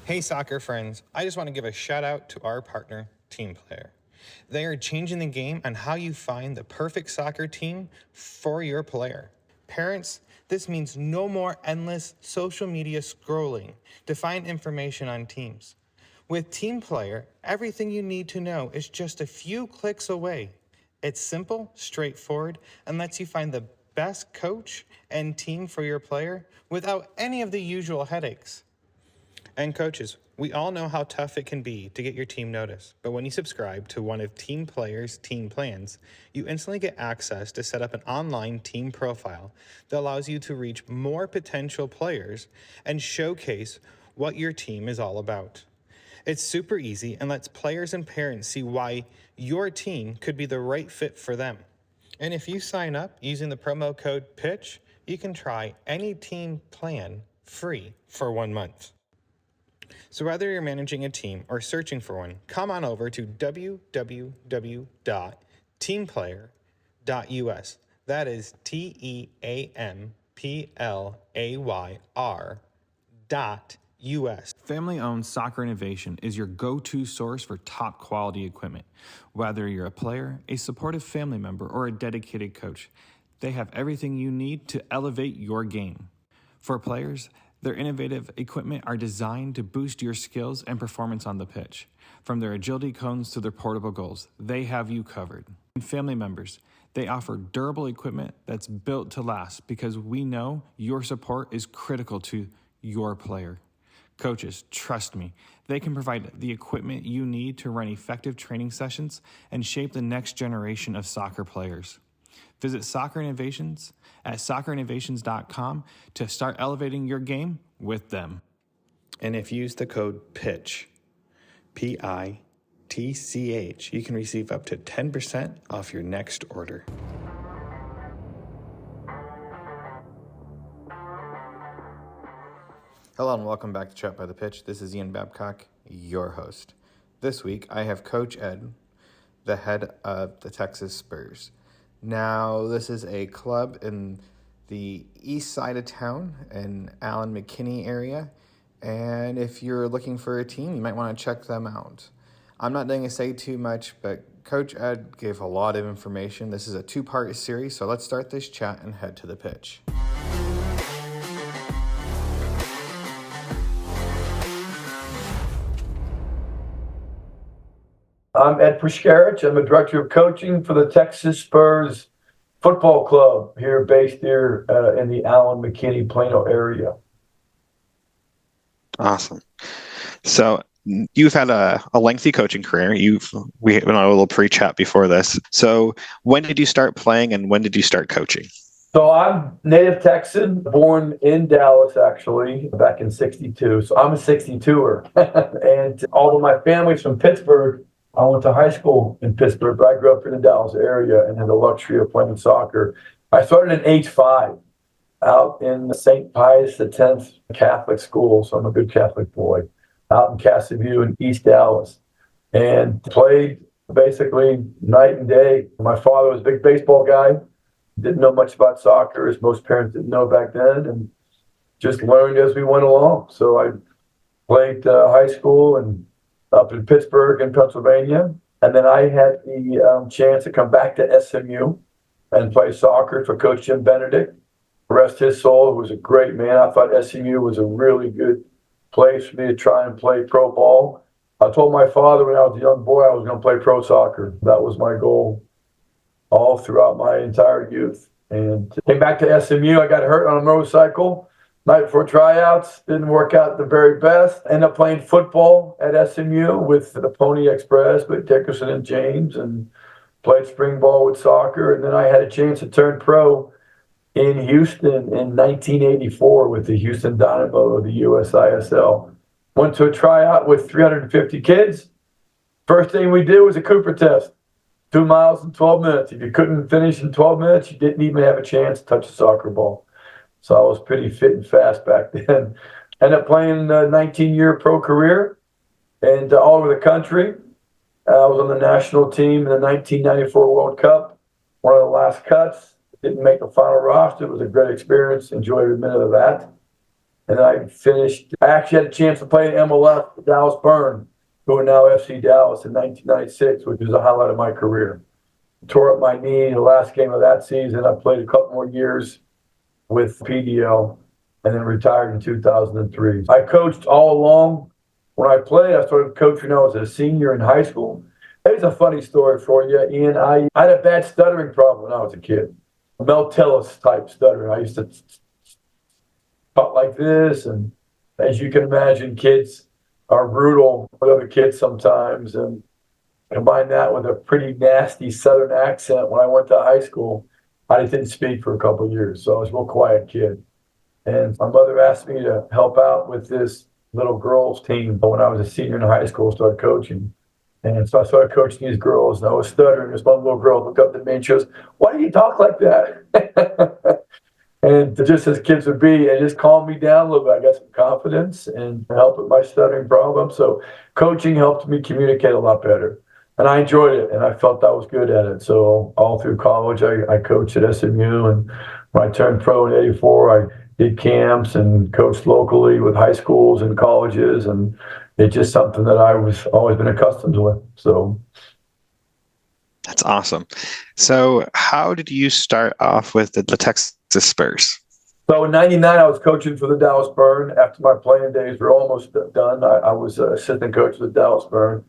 Hey soccer friends, I just want to give a shout out to our partner, Team Player. They are changing the game on how you find the perfect soccer team for your player. Parents, this means no more endless social media scrolling to find information on teams. With Team Player, everything you need to know is just a few clicks away. It's simple, straightforward, and lets you find the best coach and team for your player without any of the usual headaches. And coaches, we all know how tough it can be to get your team noticed, but when you subscribe to one of Team Player's team plans, you instantly get access to set up an online team profile that allows you to reach more potential players and showcase what your team is all about. It's super easy and lets players and parents see why your team could be the right fit for them. And if you sign up using the promo code PITCH, you can try any team plan free for 1 month. So whether you're managing a team or searching for one, come on over to www.teamplayer.us. That is TEAMPLAYR.US. Family-owned Soccer Innovation is your go-to source for top quality equipment. Whether you're a player, a supportive family member, or a dedicated coach, they have everything you need to elevate your game. For players, their innovative equipment are designed to boost your skills and performance on the pitch. From their agility cones to their portable goals, they have you covered. And family members, they offer durable equipment that's built to last because we know your support is critical to your player. Coaches, trust me, they can provide the equipment you need to run effective training sessions and shape the next generation of soccer players. Visit Soccer Innovations at soccerinnovations.com to start elevating your game with them. And if you use the code PITCH, PITCH, you can receive up to 10% off your next order. Hello and welcome back to Chat by the Pitch. This is Ian Babcock, your host. This week I have Coach Ed, the head of the Texas Spurs. Now, this is a club in the east side of town in Allen McKinney area, and if you're looking for a team, you might want to check them out. I'm not going to say too much, but Coach Ed gave a lot of information. This is a two-part series, so let's start this chat and head to the pitch. I'm Ed Puskarich. I'm the director of coaching for the Texas Spurs Football Club based here in the Allen McKinney Plano area. Awesome. So you've had a lengthy coaching career. We went on a little pre-chat before this. So when did you start playing and when did you start coaching? So I'm native Texan, born in Dallas, actually, back in 62. So I'm a 62er. And although my family's from Pittsburgh, I went to high school in Pittsburgh, but I grew up in the Dallas area and had the luxury of playing soccer. I started at age 5 out in St. Pius X Catholic school, so I'm a good Catholic boy, out in Casa View in East Dallas, and played basically night and day. My father was a big baseball guy, didn't know much about soccer, as most parents didn't know back then, and just learned as we went along. So I played high school and up in Pittsburgh and Pennsylvania. And then I had the chance to come back to SMU and play soccer for Coach Jim Benedict. Rest his soul, he was a great man. I thought SMU was a really good place for me to try and play pro ball. I told my father when I was a young boy I was going to play pro soccer. That was my goal all throughout my entire youth. And came back to SMU. I got hurt on a motorcycle night before tryouts, didn't work out the very best. Ended up playing football at SMU with the Pony Express with Dickerson and James, and played spring ball with soccer. And then I had a chance to turn pro in Houston in 1984 with the Houston Dynamo of the USISL. Went to a tryout with 350 kids. First thing we did was a Cooper test, 2 miles in 12 minutes. If you couldn't finish in 12 minutes, you didn't even have a chance to touch a soccer ball. So I was pretty fit and fast back then. Ended up playing a 19-year pro career and all over the country. I was on the national team in the 1994 World Cup, one of the last cuts. Didn't make the final roster. It was a great experience. Enjoyed every minute of that. And I finished, I actually had a chance to play in MLS with Dallas Burn, who are now FC Dallas in 1996, which was a highlight of my career. Tore up my knee the last game of that season. I played a couple more years with PDL and then retired in 2003. I coached all along. When I played, I started coaching when I was a senior in high school. Here's a funny story for you, Ian. I had a bad stuttering problem when I was a kid. Mel Tillis type stuttering. I used to talk like this, and as you can imagine, kids are brutal with other kids sometimes, and combine that with a pretty nasty Southern accent. When I went to high school, I didn't speak for a couple of years, so I was a real quiet kid. And my mother asked me to help out with this little girls team when I was a senior in high school, started coaching. And so I started coaching these girls, and I was stuttering. This one little girl looked up to me and she goes, "Why do you talk like that?" And just as kids would be, it just calmed me down a little bit. I got some confidence and helped with my stuttering problem. So coaching helped me communicate a lot better. And I enjoyed it, and I felt I was good at it. So all through college, I coached at SMU, and when I turned pro in '84, I did camps and coached locally with high schools and colleges, and it's just something that I was always been accustomed with. So That's awesome. So how did you start off with the Texas Spurs? So in '99, I was coaching for the Dallas Burn. After my playing days were almost done, I was assistant coach for the Dallas Burn.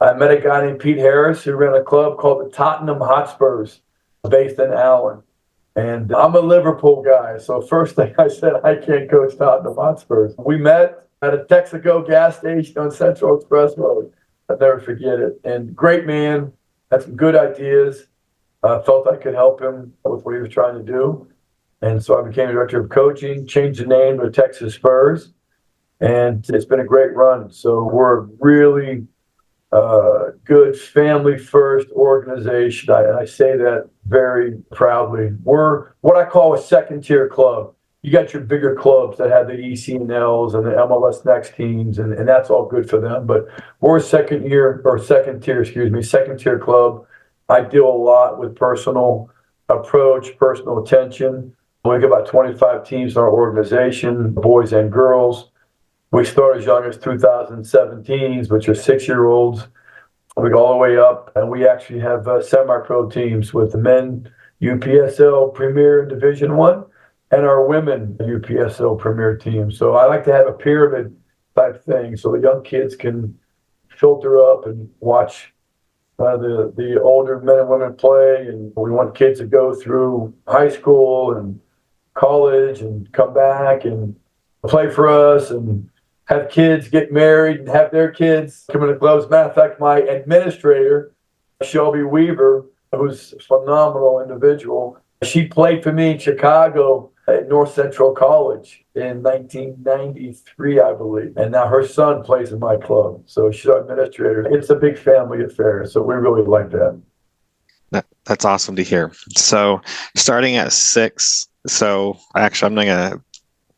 I met a guy named Pete Harris who ran a club called the Tottenham Hotspurs, based in Allen. And I'm a Liverpool guy, so first thing I said, I can't coach Tottenham Hotspurs. We met at a Texaco gas station on Central Express Road. I'll never forget it. And great man, had some good ideas. Felt I could help him with what he was trying to do. And so I became director of coaching, changed the name to Texas Spurs, and it's been a great run. So we're really good family first organization. And I say that very proudly. We're what I call a second tier club. You got your bigger clubs that have the ECNLs and the MLS Next teams, and that's all good for them. But we're a second tier club. I deal a lot with personal approach, personal attention. We get about 25 teams in our organization, boys and girls. We start as young as 2017s, which are 6-year-olds. We go all the way up, and we actually have semi-pro teams with the men UPSL Premier and Division One, and our women UPSL Premier team. So I like to have a pyramid type thing, so the young kids can filter up and watch the older men and women play. And we want kids to go through high school and college and come back and play for us and have kids get married and have their kids come into clubs. Matter of fact, my administrator, Shelby Weaver, who's a phenomenal individual, she played for me in Chicago at North Central College in 1993, I believe. And now her son plays in my club. So she's our administrator. It's a big family affair. So we really like that. That's awesome to hear. So starting at 6, so actually I'm going to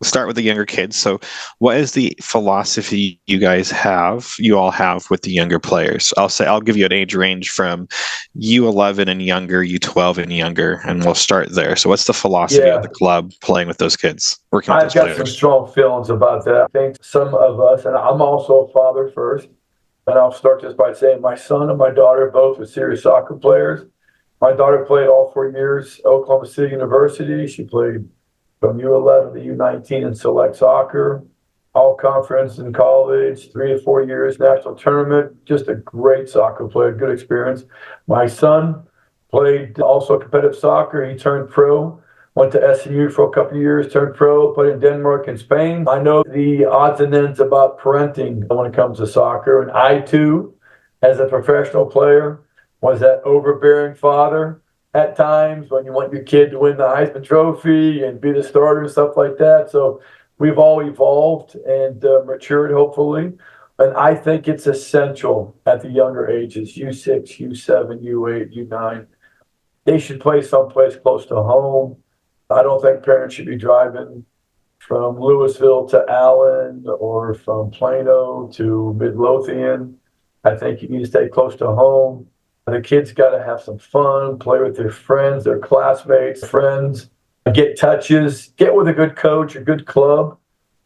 start with the younger kids. So what is the philosophy you all have with the younger players? I'll give you an age range from U11 and younger, U12 and younger, and we'll start there. So what's the philosophy of the club playing with those kids, working with those players? I've got some strong feelings about that. I think some of us, and I'm also a father first, and I'll start just by saying my son and my daughter both are serious soccer players. My daughter played all 4 years at Oklahoma City University. She played from U11 to U19 in select soccer, all conference in college, 3 to 4 years, national tournament, just a great soccer player, good experience. My son played also competitive soccer. He turned pro, went to SMU for a couple of years, turned pro, played in Denmark and Spain. I know the odds and ends about parenting when it comes to soccer. And I too, as a professional player, was that overbearing father at times when you want your kid to win the Heisman Trophy and be the starter and stuff like that. So we've all evolved and matured, hopefully. And I think it's essential at the younger ages, U6, U7, U8, U9. They should play someplace close to home. I don't think parents should be driving from Louisville to Allen or from Plano to Midlothian. I think you need to stay close to home. The kids got to have some fun, play with their friends, their classmates, friends, get touches, get with a good coach, a good club.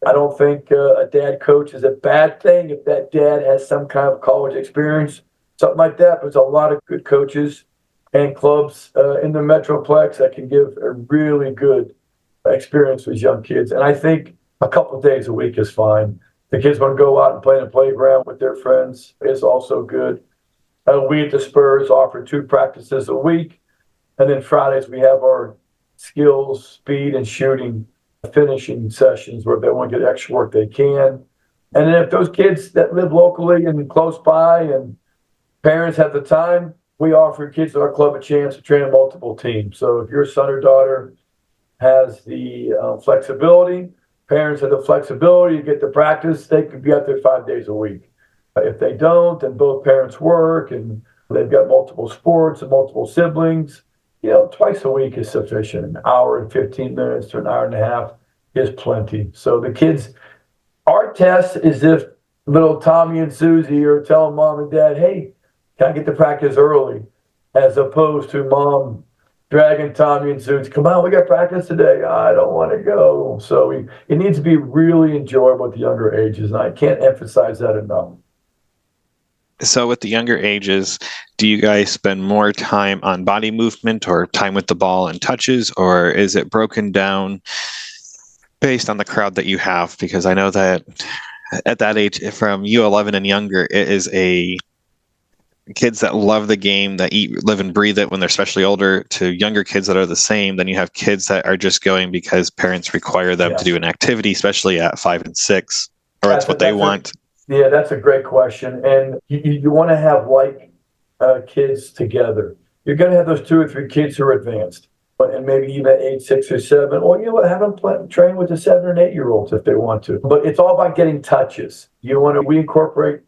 I don't think a dad coach is a bad thing if that dad has some kind of college experience, something like that. But there's a lot of good coaches and clubs in the Metroplex that can give a really good experience with young kids. And I think a couple of days a week is fine. The kids want to go out and play in the playground with their friends is also good. We at the Spurs offer 2 practices a week. And then Fridays we have our skills, speed, and shooting finishing sessions where if they want to get extra work, they can. And then if those kids that live locally and close by and parents have the time, we offer kids at our club a chance to train multiple teams. So if your son or daughter has the flexibility, parents have the flexibility to get the practice, they could be out there 5 days a week. If they don't, and both parents work and they've got multiple sports and multiple siblings, twice a week is sufficient. An hour and 15 minutes to an hour and a half is plenty. So the kids, our test is if little Tommy and Susie are telling mom and dad, hey, can I get to practice early? As opposed to mom dragging Tommy and Susie, come on, we got practice today. I don't want to go. So it needs to be really enjoyable at the younger ages, and I can't emphasize that enough. So with the younger ages, do you guys spend more time on body movement or time with the ball and touches, or is it broken down based on the crowd that you have? Because I know that at that age, from U11 and younger, it is kids that love the game, that eat, live, and breathe it when they're especially older, to younger kids that are the same. Then you have kids that are just going because parents require them to do an activity, especially at 5 and 6, or it's what they want. Yeah, that's a great question. And you want to have kids together. You're going to have those 2 or 3 kids who are advanced, and maybe even at age 6 or 7, or have them train with the 7 and 8-year-olds if they want to. But it's all about getting touches. We incorporate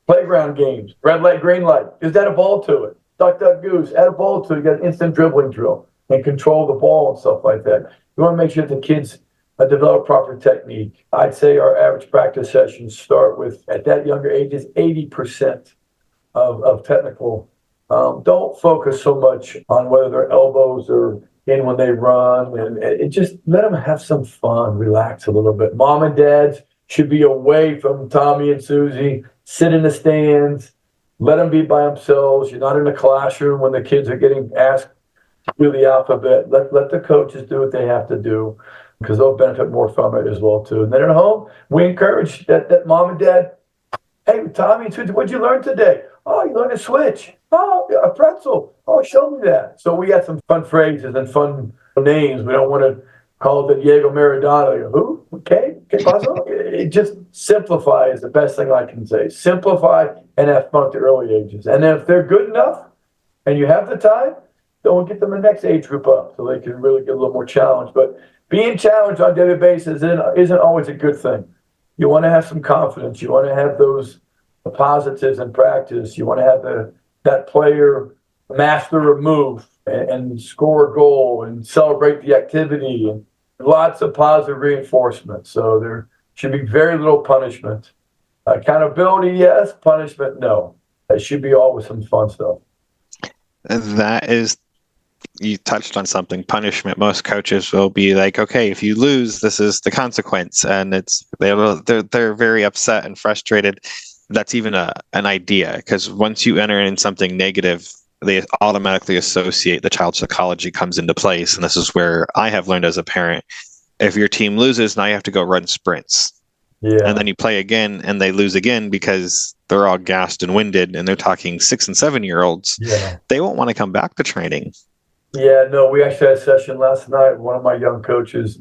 playground games, red light, green light. Just add a ball to it. Duck, duck, goose. Add a ball to it. You got an instant dribbling drill and control the ball and stuff like that. You want to make sure the kids develop proper technique. I'd say our average practice sessions start with, at that younger age, is 80% of technical. Don't focus so much on whether their elbows are in when they run, and it just let them have some fun, relax a little bit. Mom and dads should be away from Tommy and Susie, sit in the stands, let them be by themselves. You're not in the classroom when the kids are getting asked to do the alphabet. Let the coaches do what they have to do, because they'll benefit more from it as well too. And then at home, we encourage that mom and dad, hey, Tommy and Susie, what'd you learn today? Oh, you learned a switch. Oh, a pretzel. Oh, show me that. So we got some fun phrases and fun names. We don't want to call it the Diego Maradona. Who? Okay, puzzle. It just simplify is the best thing I can say. Simplify and have fun at the early ages. And then if they're good enough and you have the time, then we'll get them the next age group up so they can really get a little more challenged. But being challenged on a daily basis isn't always a good thing. You want to have some confidence. You want to have those positives in practice. You want to have that player master a move and score a goal and celebrate the activity, and lots of positive reinforcement. So there should be very little punishment. Accountability, yes. Punishment, no. It should be always some fun stuff. That is, you touched on something. Punishment. Most coaches will be like, okay, if you lose, this is the consequence, and they're very upset and frustrated. That's even an idea, because once you enter in something negative, they automatically associate, the child psychology comes into place. And this is where I have learned as a parent, if your team loses, now you have to go run sprints. Yeah. And then you play again and they lose again because they're all gassed and winded, and they're talking 6 and 7-year-olds. Yeah. They won't want to come back to training. Yeah, no, we actually had a session last night. One of my young coaches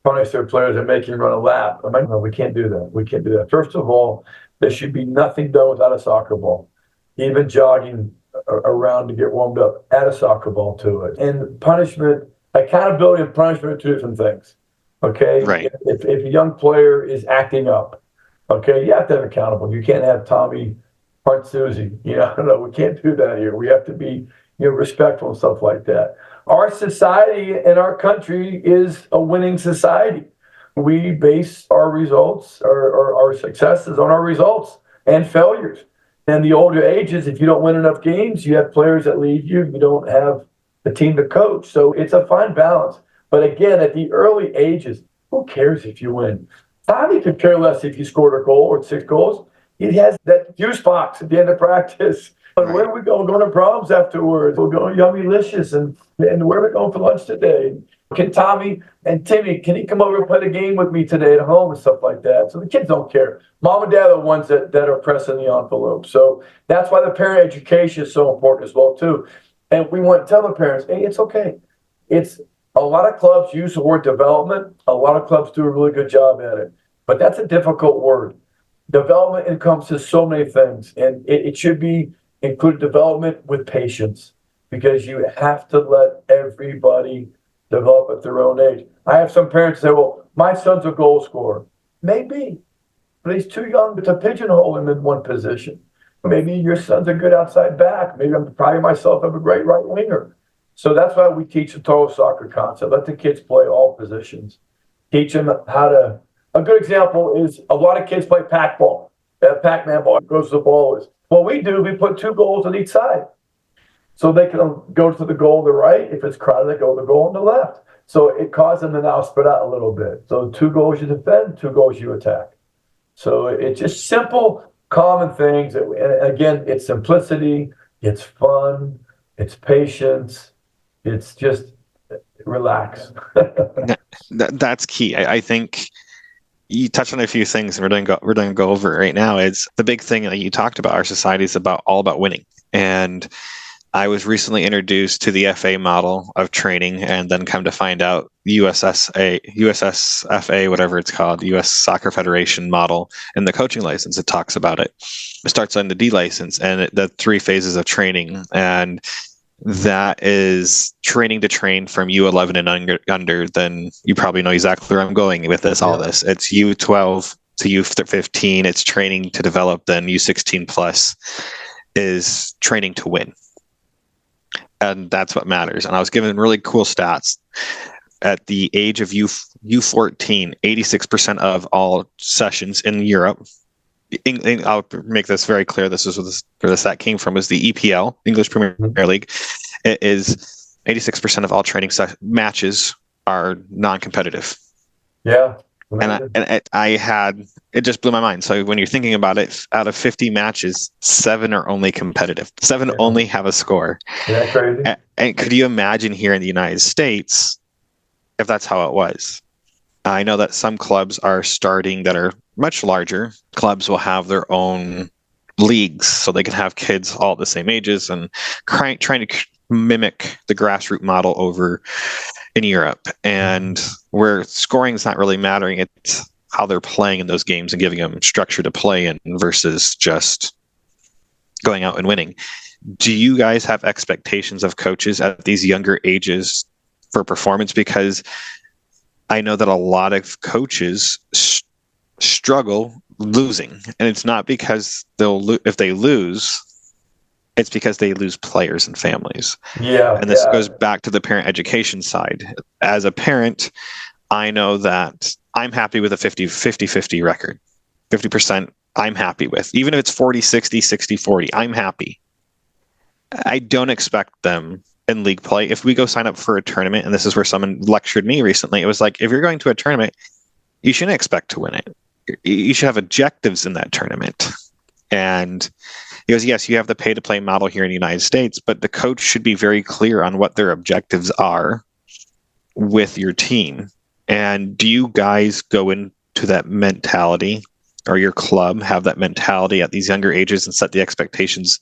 punished their players and making run a lap. I'm like, no, we can't do that. We can't do that. First of all, there should be nothing done without a soccer ball. Even jogging around to get warmed up, add a soccer ball to it. And punishment, accountability and punishment are 2 different things. Okay? Right. If a young player is acting up, okay, you have to have accountable. You can't have Tommy punch Susie. No, we can't do that here. We have to be respectful and stuff like that. Our society and our country is a winning society. We base our results, our successes on our results and failures. And the older ages, if you don't win enough games, you have players that leave you. You don't have a team to coach. So it's a fine balance. But again, at the early ages, who cares if you win Tommy could care less if you scored a goal or 6 goals. He has that juice box at the end of practice. And where do we go? We're going to Brahms afterwards. We're going to Yummylicious. And where are we going for lunch today? Can Tommy and Timmy, can he come over and play the game with me today at home and stuff like that? So the kids don't care. Mom and dad are the ones that are pressing the envelope. So that's why the parent education is so important as well, too. And we want to tell the parents, hey, it's okay. It's a lot of clubs use the word development. A lot of clubs do a really good job at it. But that's a difficult word. Development encompasses so many things. And it should be include development with patience, because you have to let everybody develop at their own age. I have some parents say, well, my son's a goal scorer. Maybe, but he's too young to pigeonhole him in one position. Maybe your son's a good outside back. Maybe I'm proud of myself, I'm a great right winger. So that's why we teach the total soccer concept. Let the kids play all positions. Teach them how to, a good example is a lot of kids play pack ball. That Pac-Man ball goes to the ball is. What we do, we put 2 goals on each side. So they can go to the goal on the right. If it's crowded, they go to the goal on the left. So it causes them to now spread out a little bit. So 2 goals you defend, 2 goals you attack. So it's just simple, common things. And again, it's simplicity, it's fun, it's patience, it's just relax. That's key. I think you touched on a few things, and we're going to go over it right now. It's the big thing that you talked about. Our society is all about winning, and I was recently introduced to the FA model of training, and then come to find out USSFA, whatever it's called, U.S. Soccer Federation model, and the coaching license. It talks about it. It starts on the D license, and the 3 phases of training, and that is training to train from U11 and under. Then you probably know exactly where I'm going with this. All this, it's U12 to U15. It's training to develop. Then U16 plus is training to win, and that's what matters. And I was given really cool stats. At the age of U14, 86% of all sessions in Europe. I'll make this very clear. This is where the stat came from. Was the EPL, English Premier League? It is 86% of all training matches are non-competitive. Yeah, and I had it just blew my mind. So when you're thinking about it, out of 50 matches, 7 are only competitive. 7 only have a score. Yeah, crazy. And could you imagine here in the United States if that's how it was? I know that some clubs are starting that are much larger. Clubs will have their own leagues, so they can have kids all the same ages, and trying to mimic the grassroots model over in Europe. And where scoring is not really mattering, it's how they're playing in those games and giving them structure to play in versus just going out and winning. Do you guys have expectations of coaches at these younger ages for performance? Because I know that a lot of coaches struggle losing, and it's not because if they lose, it's because they lose players and families. Yeah. And this goes back to the parent education side. As a parent, I know that I'm happy with a 50-50 record. 50% I'm happy with. Even if it's 40-60, 60-40, I'm happy. I don't expect them in league play. If we go sign up for a tournament, and this is where someone lectured me recently, it was like, if you're going to a tournament, you shouldn't expect to win it. You should have objectives in that tournament. And he goes, yes, you have the pay-to-play model here in the United States, but the coach should be very clear on what their objectives are with your team. And do you guys go into that mentality, or your club have that mentality at these younger ages and set the expectations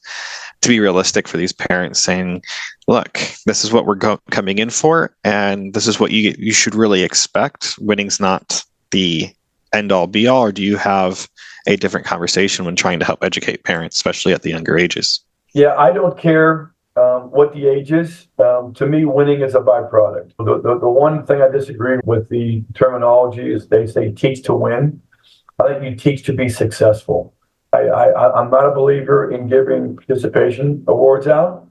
to be realistic for these parents, saying, look, this is what we're coming in for, and this is what you should really expect. Winning's not the end-all be-all, or do you have a different conversation when trying to help educate parents, especially at the younger ages? Yeah, I don't care what the age is. To me, winning is a byproduct. The one thing I disagree with the terminology is they say teach to win. I think you teach to be successful. I'm not a believer in giving participation awards out.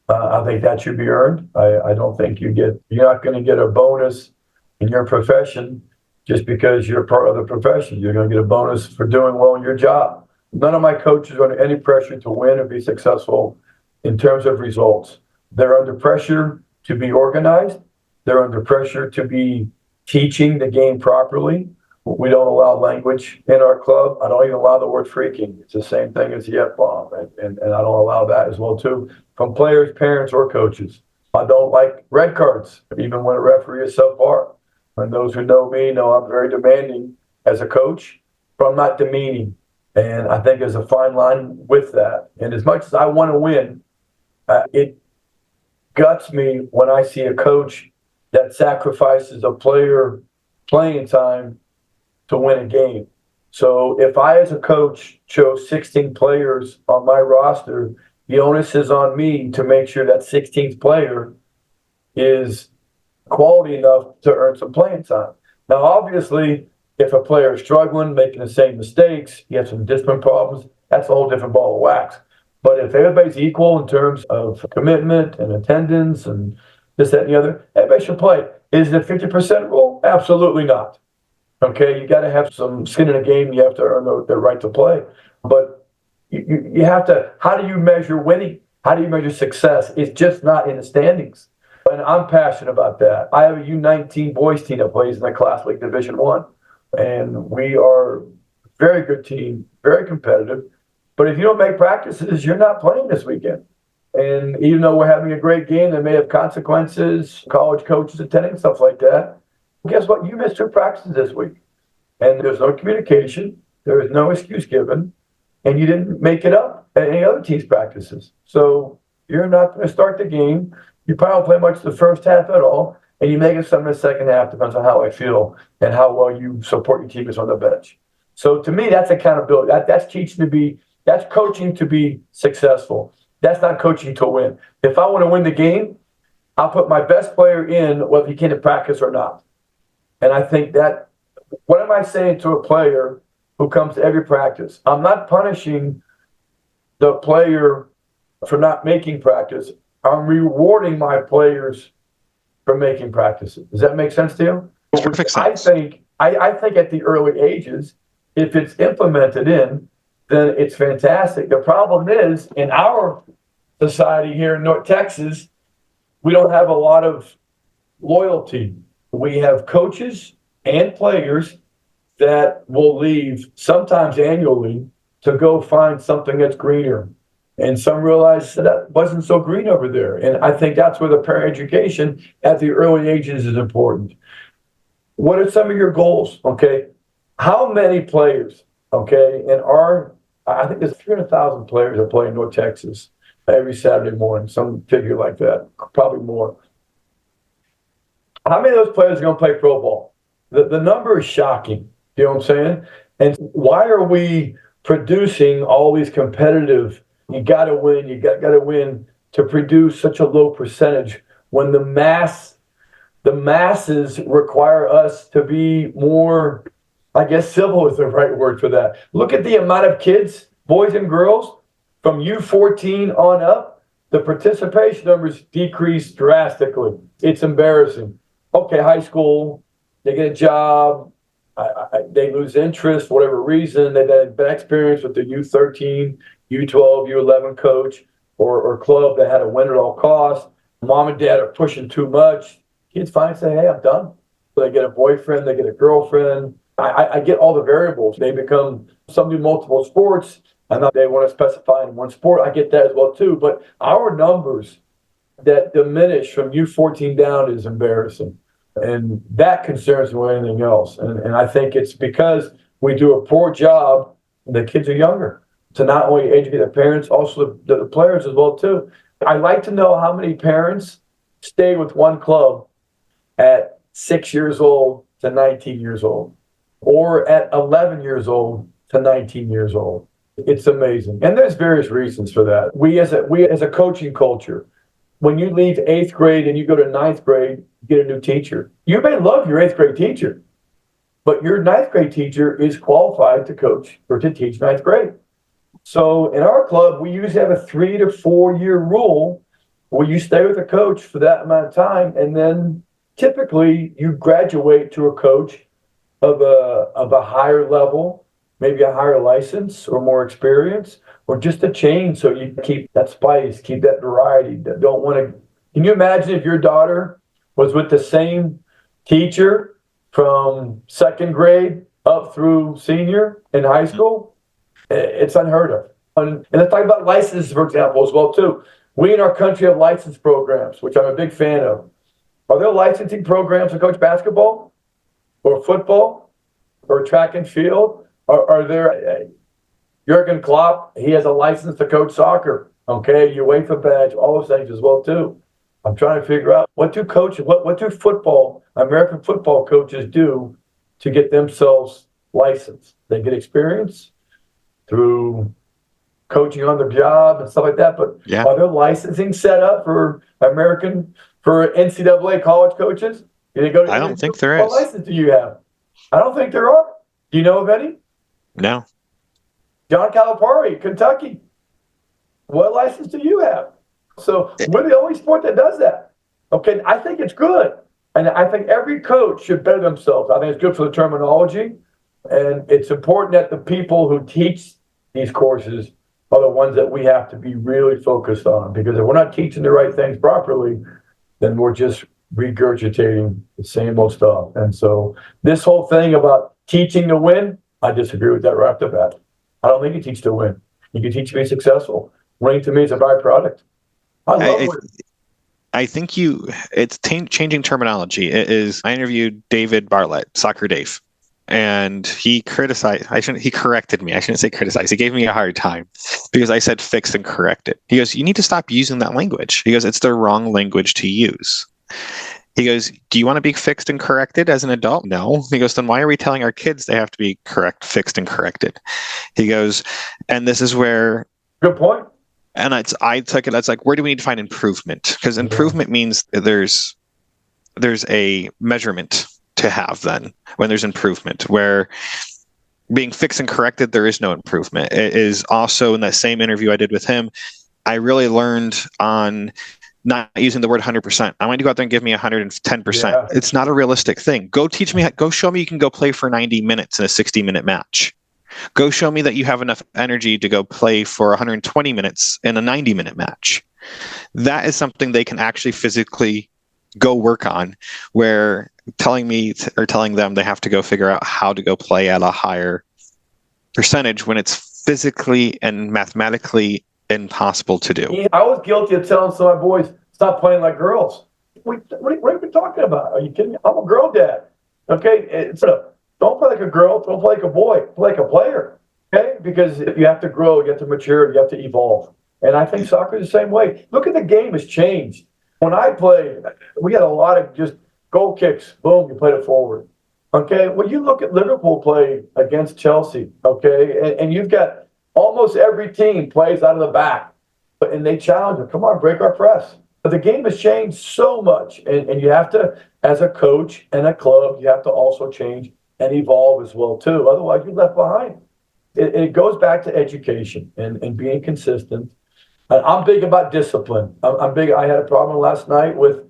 I think that should be earned. I don't think you're not going to get a bonus in your profession just because you're part of the profession. You're going to get a bonus for doing well in your job. None of my coaches are under any pressure to win and be successful in terms of results. They're under pressure to be organized. They're under pressure to be teaching the game properly. We don't allow language in our club. I don't even allow the word freaking. It's the same thing as the F-bomb. And I don't allow that as well, too, from players, parents, or coaches. I don't like red cards, even when a referee is subpar. And those who know me know I'm very demanding as a coach, but I'm not demeaning. And I think there's a fine line with that. And as much as I want to win, it guts me when I see a coach that sacrifices a player playing time to win a game. So if I, as a coach, chose 16 players on my roster, the onus is on me to make sure that 16th player is quality enough to earn some playing time. Now, obviously, if a player is struggling, making the same mistakes, he has some discipline problems, that's a whole different ball of wax. But if everybody's equal in terms of commitment and attendance and this, that, and the other, everybody should play. Is it a 50% rule? Absolutely not. Okay, you got to have some skin in the game. You have to earn the right to play. But you have to, how do you measure winning? How do you measure success? It's just not in the standings. And I'm passionate about that. I have a U19 boys team that plays in the Class League Division One, and we are a very good team, very competitive. But if you don't make practices, you're not playing this weekend. And even though we're having a great game that may have consequences, college coaches attending, stuff like that, guess what? You missed 2 practices this week. And there's no communication. There is no excuse given. And you didn't make it up at any other team's practices. So you're not going to start the game. You probably don't play much the first half at all. And you make it some in the second half, depends on how I feel and how well you support your teammates on the bench. So to me, that's accountability. That's teaching to be, that's coaching to be successful. That's not coaching to win. If I want to win the game, I'll put my best player in, whether he can practice or not. And I think that, what am I saying to a player who comes to every practice? I'm not punishing the player for not making practice. I'm rewarding my players for making practices. Does that make sense to you? Perfect sense. I think at the early ages, if it's implemented in, then it's fantastic. The problem is, in our society here in North Texas, we don't have a lot of loyalty. We have coaches and players that will leave sometimes annually to go find something that's greener. And some realize that wasn't so green over there. And I think that's where the parent education at the early ages is important. What are some of your goals? Okay. How many players, okay, I think there's 300,000 players that play in North Texas every Saturday morning, some figure like that, probably more. How many of those players are going to play pro ball? The number is shocking. You know what I'm saying? And why are we producing all these competitive, you got to win to produce such a low percentage when the masses require us to be more, I guess civil is the right word for that. Look at the amount of kids, boys and girls, from U14 on up, the participation numbers decrease drastically. It's embarrassing. Okay, high school, they get a job, they lose interest, whatever reason, they've had bad experience with the U13, U12, U11 coach or club that had to win at all costs. Mom and dad are pushing too much. Kids finally say, hey, I'm done. So they get a boyfriend, they get a girlfriend. I get all the variables. They become, some do multiple sports, and they want to specify in one sport. I get that as well, too. But our numbers that diminish from U14 down is embarrassing. And that concerns me more than anything else. And I think it's because we do a poor job, the kids are younger, to not only educate their parents, also the players as well, too. I'd like to know how many parents stay with one club at 6 years old to 19 years old, or at 11 years old to 19 years old. It's amazing. And there's various reasons for that. We as a coaching culture, when you leave 8th grade and you go to 9th grade, you get a new teacher. You may love your 8th grade teacher, but your 9th grade teacher is qualified to coach or to teach 9th grade. So in our club, we usually have a 3 to 4 year rule where you stay with a coach for that amount of time, and then typically you graduate to a coach of a higher level, maybe a higher license or more experience, or just a change so you keep that spice, keep that variety. Don't want to. Can you imagine if your daughter was with the same teacher from 2nd grade up through senior in high school, it's unheard of. And let's talk about licenses, for example, as well, too. We in our country have license programs, which I'm a big fan of. Are there licensing programs to coach basketball or football or track and field? Are there, Jurgen Klopp, he has a license to coach soccer, okay? UEFA badge, all those things as well, too. I'm trying to figure out what do American football coaches do to get themselves licensed? They get experience through coaching on the job and stuff like that, but Yeah. are there licensing set up for NCAA college coaches? I don't think there what is. license do you have? I don't think there are. Do you know of any? No. John Calipari, Kentucky. What license do you have? So we're the only sport that does that. Okay, I think it's good. And I think every coach should better themselves. I think it's good for the terminology. And it's important that the people who teach these courses are the ones that we have to be really focused on. Because if we're not teaching the right things properly, then we're just regurgitating the same old stuff. And so this whole thing about teaching to win, I disagree with that right off the bat. I don't think you teach to win. You can teach to be successful. Winning to me is a byproduct. I love winning. I think it's changing terminology. I interviewed David Bartlett, Soccer Dave, and he corrected me. I shouldn't say criticize. He gave me a hard time because I said fixed and corrected. He goes, you need to stop using that language. He goes, it's the wrong language to use. He goes, do you want to be fixed and corrected as an adult? No. He goes, then why are we telling our kids they have to be fixed and corrected? He goes, and this is where... Good point. And I took it as like, where do we need to find improvement? Because improvement means there's a measurement to have then when there's improvement, where being fixed and corrected, there is no improvement. It is also in that same interview I did with him, I really learned on not using the word 100%. I want you to go out there and give me 110%. Yeah. It's not a realistic thing. Go show me you can go play for 90 minutes in a 60-minute match. Go show me that you have enough energy to go play for 120 minutes in a 90-minute match. That is something they can actually physically go work on, where telling them they have to go figure out how to go play at a higher percentage when it's physically and mathematically impossible to do. Yeah, I was guilty of telling some of my boys, stop playing like girls. What are you talking about? Are you kidding me? I'm a girl dad. Okay? Don't play like a girl. Don't play like a boy. Play like a player. Okay? Because you have to grow. You have to mature. You have to evolve. And I think soccer is the same way. Look at the game has changed. When I played, we had a lot of just goal kicks. Boom, you played it forward. Okay? When you look at Liverpool play against Chelsea, okay, and you've got almost every team plays out of the back. And they challenge them. Come on, break our press. But the game has changed so much. And you have to, as a coach and a club, you have to also change and evolve as well, too. Otherwise, you're left behind. It goes back to education and being consistent. I'm big about discipline. I'm big. I had a problem last night with,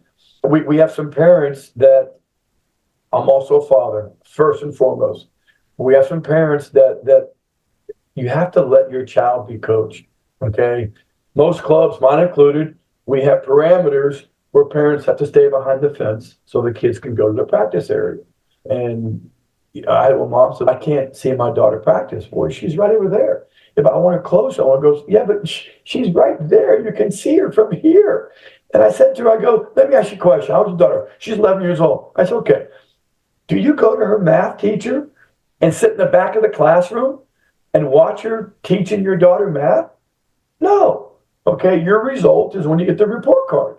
we have some parents that, I'm also a father, first and foremost. We have some parents that you have to let your child be coached, okay? Most clubs, mine included, we have parameters where parents have to stay behind the fence so the kids can go to the practice area. And I had one mom said, I can't see my daughter practice. Boy, she's right over there. If I want her close, I want to go, yeah, but she's right there. You can see her from here. And I said to her, I go, let me ask you a question. How's your daughter? She's 11 years old. I said, okay. Do you go to her math teacher and sit in the back of the classroom and watch her teaching your daughter math? No. Okay, your result is when you get the report card.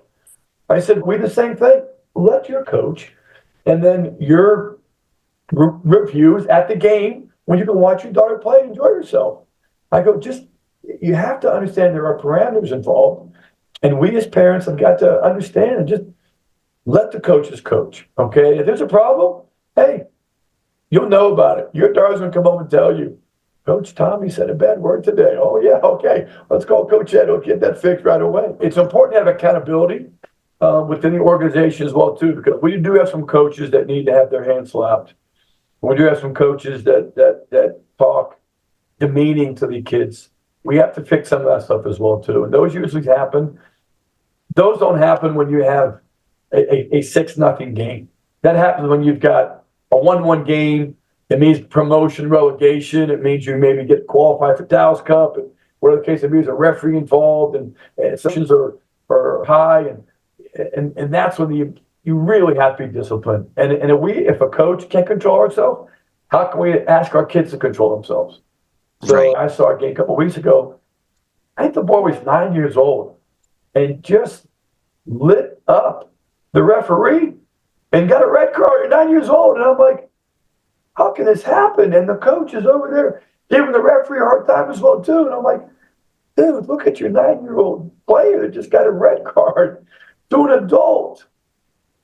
I said, we the same thing. Let your coach, and then your reviews at the game when you can watch your daughter play and enjoy yourself. I go, you have to understand there are parameters involved. And we as parents have got to understand and just let the coaches coach. Okay, if there's a problem, hey, you'll know about it. Your daughter's going to come home and tell you, Coach Tommy said a bad word today. Oh, yeah, okay. Let's call Coach Ed. He'll get that fixed right away. It's important to have accountability within the organization as well, too, because we do have some coaches that need to have their hands slapped. We do have some coaches that talk demeaning to the kids. We have to fix some of that stuff as well, too. And those usually happen. Those don't happen when you have a 6-0 game. That happens when you've got a 1-1 game It means promotion, relegation. It means you maybe get qualified for Dallas Cup, and whatever the case may be, there's a referee involved, and sessions are high, and that's when you really have to be disciplined. And if a coach can't control himself, how can we ask our kids to control themselves? So Right. I saw a game a couple of weeks ago. I think the boy was 9 years old and just lit up the referee and got a red card at 9 years old. And I'm like, how can this happen? And the coach is over there giving the referee a hard time as well, too. And I'm like, dude, look at your 9-year-old player that just got a red card to an adult.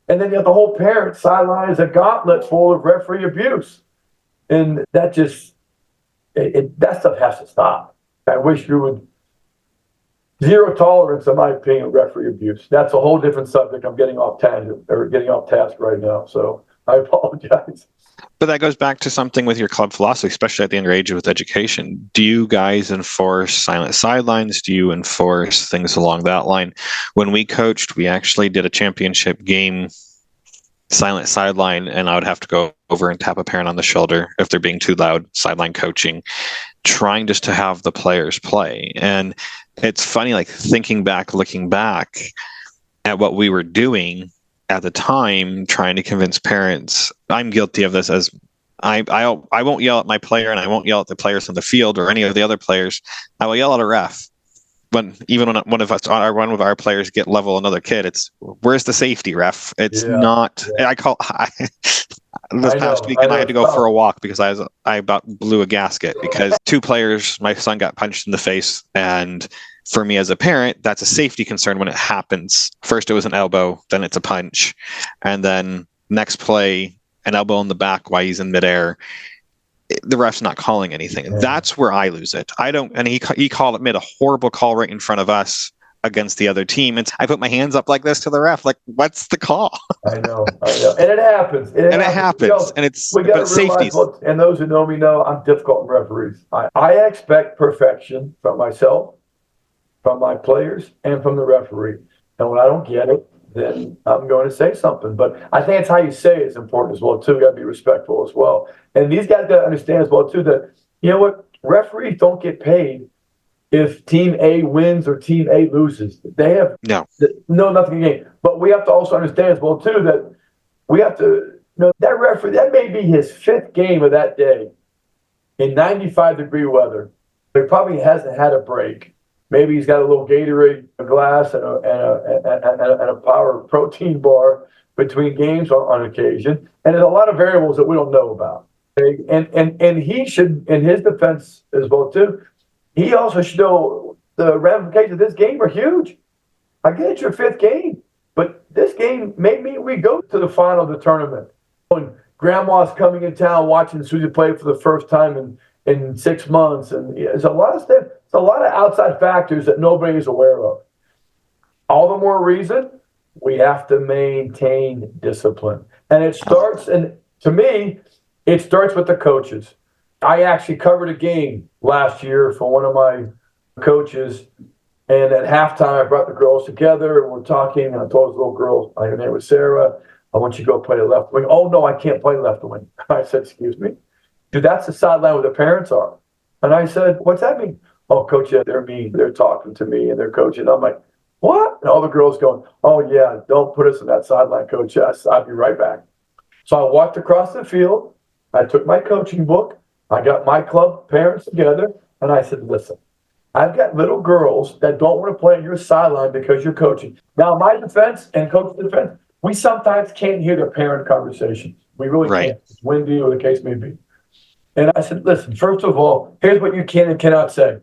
And then you have the whole parent sidelines, a gauntlet full of referee abuse. And that just, that stuff has to stop. I wish you would, zero tolerance, in my opinion, referee abuse. That's a whole different subject. I'm getting off tangent or getting off task right now. So I apologize. But that goes back to something with your club philosophy, especially at the younger age with education. Do you guys enforce silent sidelines? Do you enforce things along that line? When we coached, we actually did a championship game silent sideline, and I would have to go over and tap a parent on the shoulder if they're being too loud, sideline coaching, trying just to have the players play. And it's funny, like looking back at what we were doing at the time, trying to convince parents. I'm guilty of this, as I won't yell at my player, and I won't yell at the players on the field or any of the other players. I will yell at a ref. When one of our players get level another kid, it's, where's the safety, ref? It's not. Yeah. This past weekend I had to go for a walk because I about blew a gasket because two players, my son got punched in the face, and for me as a parent, that's a safety concern when it happens. First it was an elbow, then it's a punch, and then next play, an elbow in the back while he's in midair. The ref's not calling anything. Yeah. That's where I lose it. I don't, and he made a horrible call right in front of us against the other team. And I put my hands up like this to the ref, like, what's the call? I know. And it happens. It happens. And it's, we got to realize, and those who know me know I'm difficult in referees. I expect perfection from myself, from my players, and from the referee. And when I don't get it, then I'm going to say something. But I think it's how you say it is important as well, too. You got to be respectful as well. And these guys got to understand as well, too, that, you know what, referees don't get paid if team A wins or team A loses. They have nothing to gain. But we have to also understand as well, too, that we have to, that referee, that may be his fifth game of that day in 95-degree weather. He probably hasn't had a break. Maybe he's got a little Gatorade glass and a power protein bar between games on occasion. And there's a lot of variables that we don't know about. Okay? And he should, in his defense as well too, he also should know the ramifications of this game are huge. I get it's your fifth game, but this game may mean we go to the final of the tournament. When grandma's coming in town watching Susie play for the first time in 6 months, and there's a lot of stuff. It's a lot of outside factors that nobody is aware of. All the more reason we have to maintain discipline. And it starts, and to me, it starts with the coaches. I actually covered a game last year for one of my coaches, and at halftime I brought the girls together and we're talking, and I told this little girl, her name was Sarah, I want you to go play the left wing. Oh, no, I can't play left wing. I said, excuse me? Dude, that's the sideline where the parents are. And I said, what's that mean? Oh, coach, yeah, they're mean. They're talking to me and they're coaching. I'm like, what? And all the girls going, oh, yeah, don't put us in that sideline, coach. Yes, I'll be right back. So I walked across the field. I took my coaching book. I got my club parents together. And I said, listen, I've got little girls that don't want to play on your sideline because you're coaching. Now, my defense and coach's defense, we sometimes can't hear their parent conversations. We really can't. It's windy or the case may be. And I said, listen, first of all, here's what you can and cannot say.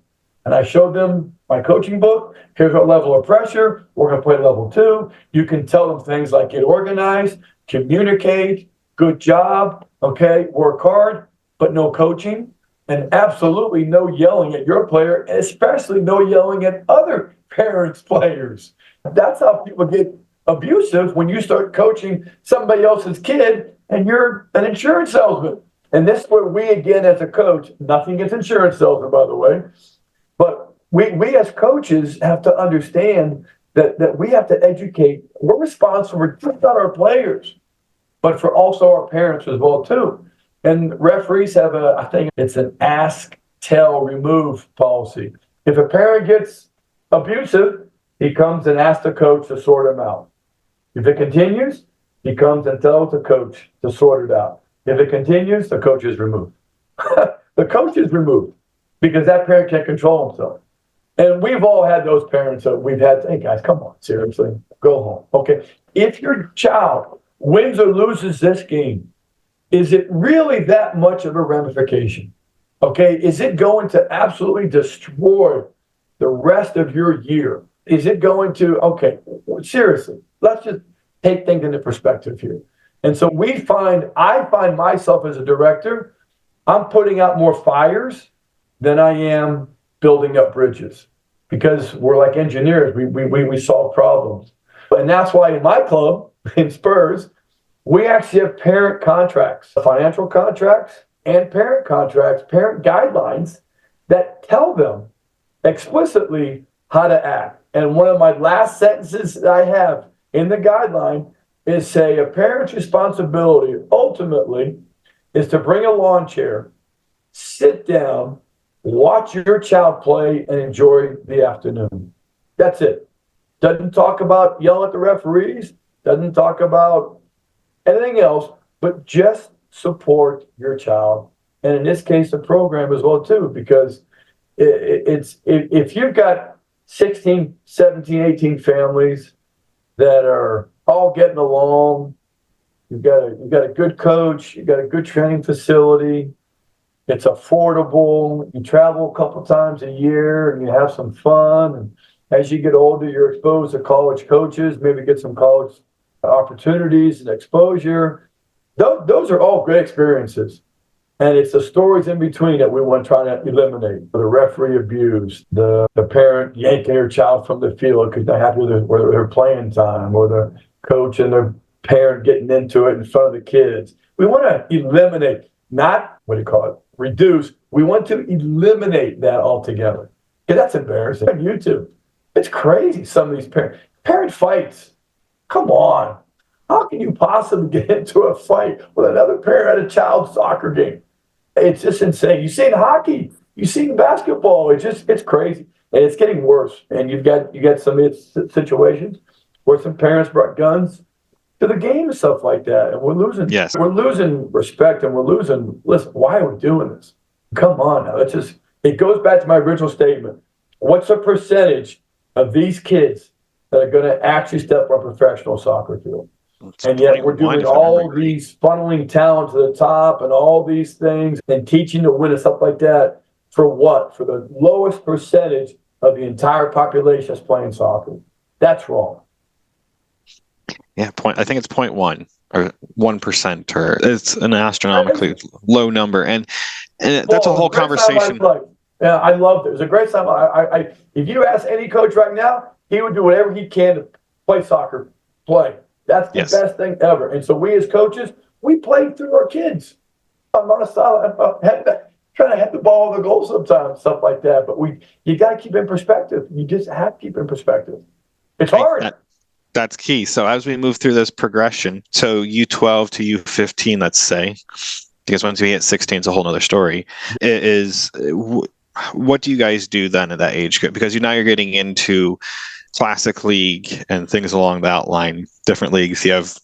And I showed them my coaching book. Here's what level of pressure. We're going to play level 2. You can tell them things like get organized, communicate, good job, okay, work hard, but no coaching. And absolutely no yelling at your player, and especially no yelling at other parents' players. That's how people get abusive when you start coaching somebody else's kid and you're an insurance salesman. And this is where we, again, as a coach, nothing against insurance salesmen, by the way, but we as coaches have to understand that we have to educate. We're responsible for just not our players, but for also our parents as well, too. And referees have I think it's an ask, tell, remove policy. If a parent gets abusive, he comes and asks the coach to sort him out. If it continues, he comes and tells the coach to sort it out. If it continues, the coach is removed. The coach is removed because that parent can't control himself. And we've all had those parents that we've had, hey guys, come on, seriously, go home. Okay. If your child wins or loses this game, is it really that much of a ramification? Okay. Is it going to absolutely destroy the rest of your year? Is it going to, okay, seriously, let's just take things into perspective here. And so I find myself as a director, I'm putting out more fires than I am building up bridges because we're like engineers. We solve problems. And that's why in my club, in Spurs, we actually have parent contracts, financial contracts and parent contracts, parent guidelines that tell them explicitly how to act. And one of my last sentences that I have in the guideline is say a parent's responsibility ultimately is to bring a lawn chair, sit down, watch your child play, and enjoy the afternoon. That's it. Doesn't talk about yelling at the referees, doesn't talk about anything else, but just support your child. And in this case, the program as well, too, because if you've got 16, 17, 18 families that are all getting along, you've got a good coach, you've got a good training facility, it's affordable, you travel a couple times a year and you have some fun. And as you get older, you're exposed to college coaches, maybe get some college opportunities and exposure. Those are all great experiences. And it's the stories in between that we want to try to eliminate. The referee abuse, the parent yanking their child from the field because they're happy with their playing time, or the coach and their parent getting into it in front of the kids. We want to eliminate, not, reduce. We want to eliminate that altogether. Because that's embarrassing. On YouTube, it's crazy, some of these parent fights. Come on. How can you possibly get into a fight with another parent at a child's soccer game? It's just insane. You see it in hockey, you see it in basketball. It's crazy, and it's getting worse. And you got some situations where some parents brought guns to the game and stuff like that, and we're losing. Yes. We're losing respect, and we're losing. Listen, why are we doing this? Come on now. It goes back to my original statement. What's the percentage of these kids that are going to actually step on a professional soccer field? And yet we're doing all these funneling talent to the top and all these things and teaching to win and stuff like that. For what? For the lowest percentage of the entire population that's playing soccer. That's wrong. Yeah, I think it's 0.1 or 1%, or it's an astronomically low number. And that's a whole conversation. Yeah, I loved it. It was a great time. If you ask any coach right now, he would do whatever he can to play soccer. That's the best thing ever. And so we as coaches, we play through our kids. I'm on a side, trying to hit the ball on the goal sometimes, stuff like that. But you got to keep it in perspective. You just have to keep it in perspective. It's hard. That's key. So as we move through this progression, so U12 to U15, let's say, because once we hit 16, it's a whole other story, what do you guys do then at that age group? Because now you're getting into classic league and things along that line, different leagues. You have,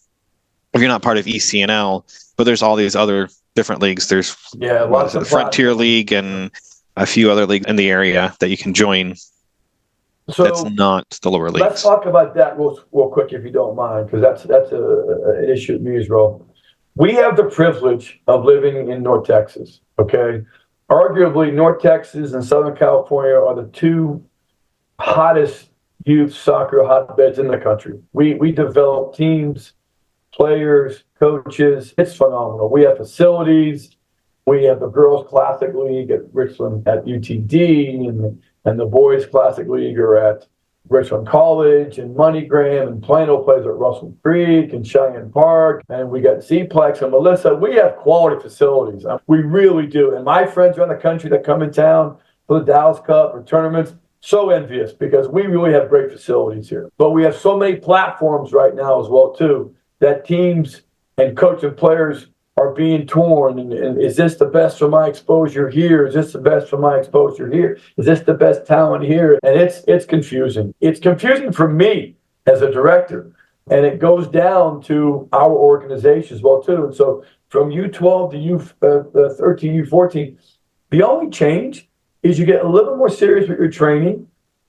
if you're not part of ECNL, but there's all these other different leagues. There's lots of Frontier League and a few other leagues in the area that you can join. So that's not the lower leagues. Let's talk about that real quick, if you don't mind, because that's an issue with me as well. We have the privilege of living in North Texas, okay? Arguably, North Texas and Southern California are the two hottest youth soccer hotbeds in the country. We develop teams, players, coaches. It's phenomenal. We have facilities. We have the Girls Classic League at Richland at UTD, and the Boys Classic League are at Richland College and MoneyGram, and Plano plays at Russell Creek and Cheyenne Park, and we got Z-Plex and Melissa. We have quality facilities. We really do. And my friends around the country that come in town for the Dallas Cup or tournaments, so envious, because we really have great facilities here. But we have so many platforms right now as well, too, that teams and coach and players are being torn. And is this the best for my exposure here? Is this the best for my exposure here? Is this the best talent here? And it's confusing. It's confusing for me as a director. And it goes down to our organization as well, too. And so from U12 to U13, U14, the only change is you get a little more serious with your training,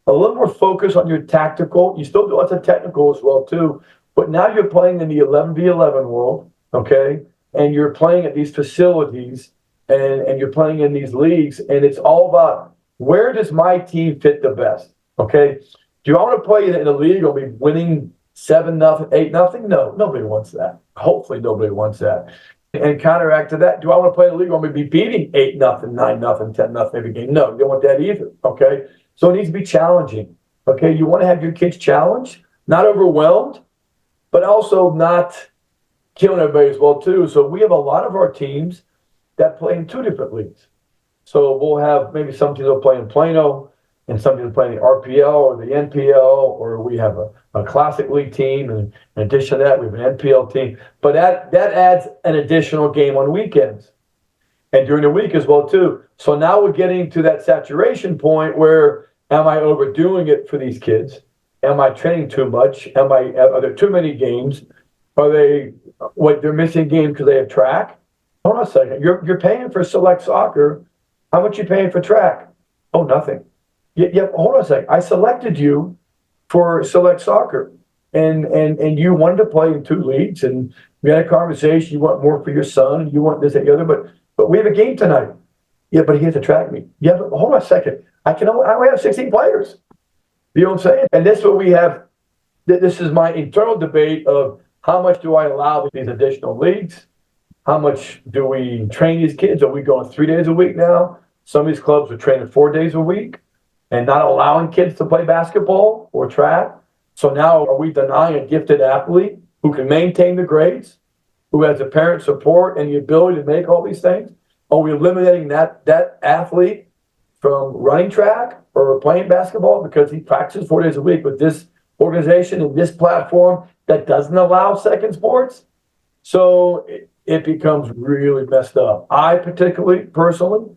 a little more focus on your tactical. You still do lots of technical as well, too. But now you're playing in the 11v11 world, okay? And you're playing at these facilities and you're playing in these leagues. And it's all about, where does my team fit the best, okay? Do I want to play in a league or be winning 7-0, 8-0? No, nobody wants that. Hopefully nobody wants that. And counteract to that, do I want to play in a league where I'm going to be beating 8-0, 9-0, 10-0 every game? No, you don't want that either, okay? So it needs to be challenging, okay? You want to have your kids challenged, not overwhelmed, but also not killing everybody as well, too. So we have a lot of our teams that play in 2 different leagues. So we'll have maybe some teams will play in Plano, and some people play in the RPL or the NPL, or we have a classic league team, and in addition to that, we have an NPL team. But that adds an additional game on weekends and during the week as well, too. So now we're getting to that saturation point where, am I overdoing it for these kids? Am I training too much? Are there too many games? They're missing games because they have track? Hold on a second. You're paying for select soccer. How much are you paying for track? Oh, nothing. Yeah, hold on a second. I selected you for select soccer, and you wanted to play in 2 leagues, and we had a conversation. You want more for your son, and you want this, that, the other, but we have a game tonight. Yeah, but he has to track me. Yeah, but hold on a second. I only have 16 players. You know what I'm saying? And this is what we have. This is my internal debate of, how much do I allow these additional leagues? How much do we train these kids? Are we going 3 days a week now? Some of these clubs are training 4 days a week and not allowing kids to play basketball or track. So now are we denying a gifted athlete who can maintain the grades, who has the parent support and the ability to make all these things? Are we eliminating that athlete from running track or playing basketball because he practices 4 days a week with this organization and this platform that doesn't allow second sports? So it becomes really messed up. I personally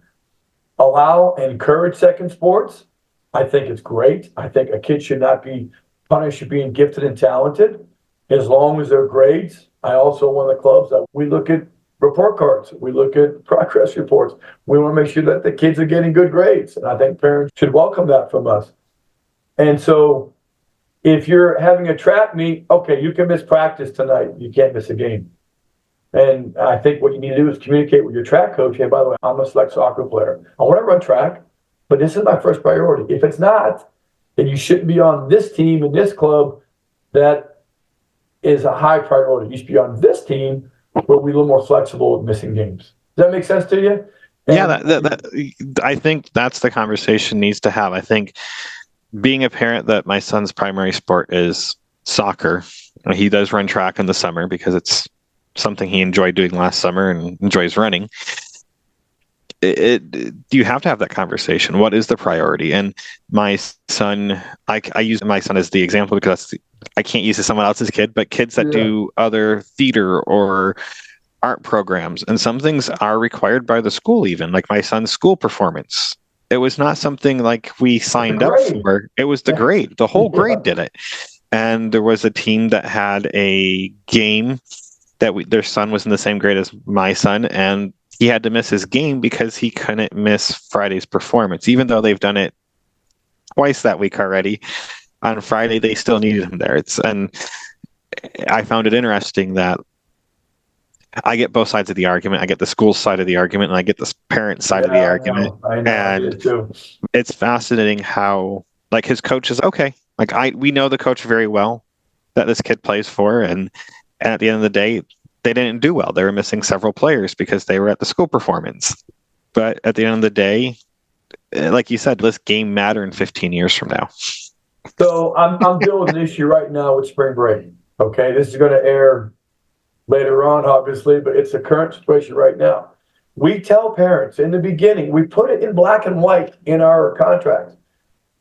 allow and encourage second sports. I think it's great. I think a kid should not be punished for being gifted and talented as long as their grades. I also one of the clubs that we look at report cards. We look at progress reports. We want to make sure that the kids are getting good grades. And I think parents should welcome that from us. And so if you're having a trap meet, okay, you can miss practice tonight. You can't miss a game. And I think what you need to do is communicate with your track coach. Hey, by the way, I'm a select soccer player. I want to run track, but this is my first priority. If it's not, then you shouldn't be on this team in this club that is a high priority. You should be on this team where we're a little more flexible with missing games. Does that make sense to you? And that I think that's the conversation needs to have. I think being a parent that my son's primary sport is soccer. He does run track in the summer because it's something he enjoyed doing last summer and enjoys running. You have to have that conversation. What is the priority? And my son, I use my son as the example because I can't use it someone else's kid, but kids that do other theater or art programs, and some things are required by the school, even like my son's school performance. It was not something like we signed up for. It was the grade. The whole grade did it. And there was a team that had a game that their son was in the same grade as my son, and he had to miss his game because he couldn't miss Friday's performance, even though they've done it twice that week already. On Friday, they still needed him there. And I found it interesting that I get both sides of the argument. I get the school side of the argument, and I get the parent side of the argument. I know, and it's fascinating how, like, his coach is okay. Like we know the coach very well that this kid plays for, and at the end of the day, they didn't do well. They were missing several players because they were at the school performance. But at the end of the day, like you said, this game matter in 15 years from now. So I'm dealing with an issue right now with spring break. Okay, this is going to air later on, obviously, but it's the current situation right now. We tell parents in the beginning, we put it in black and white in our contracts.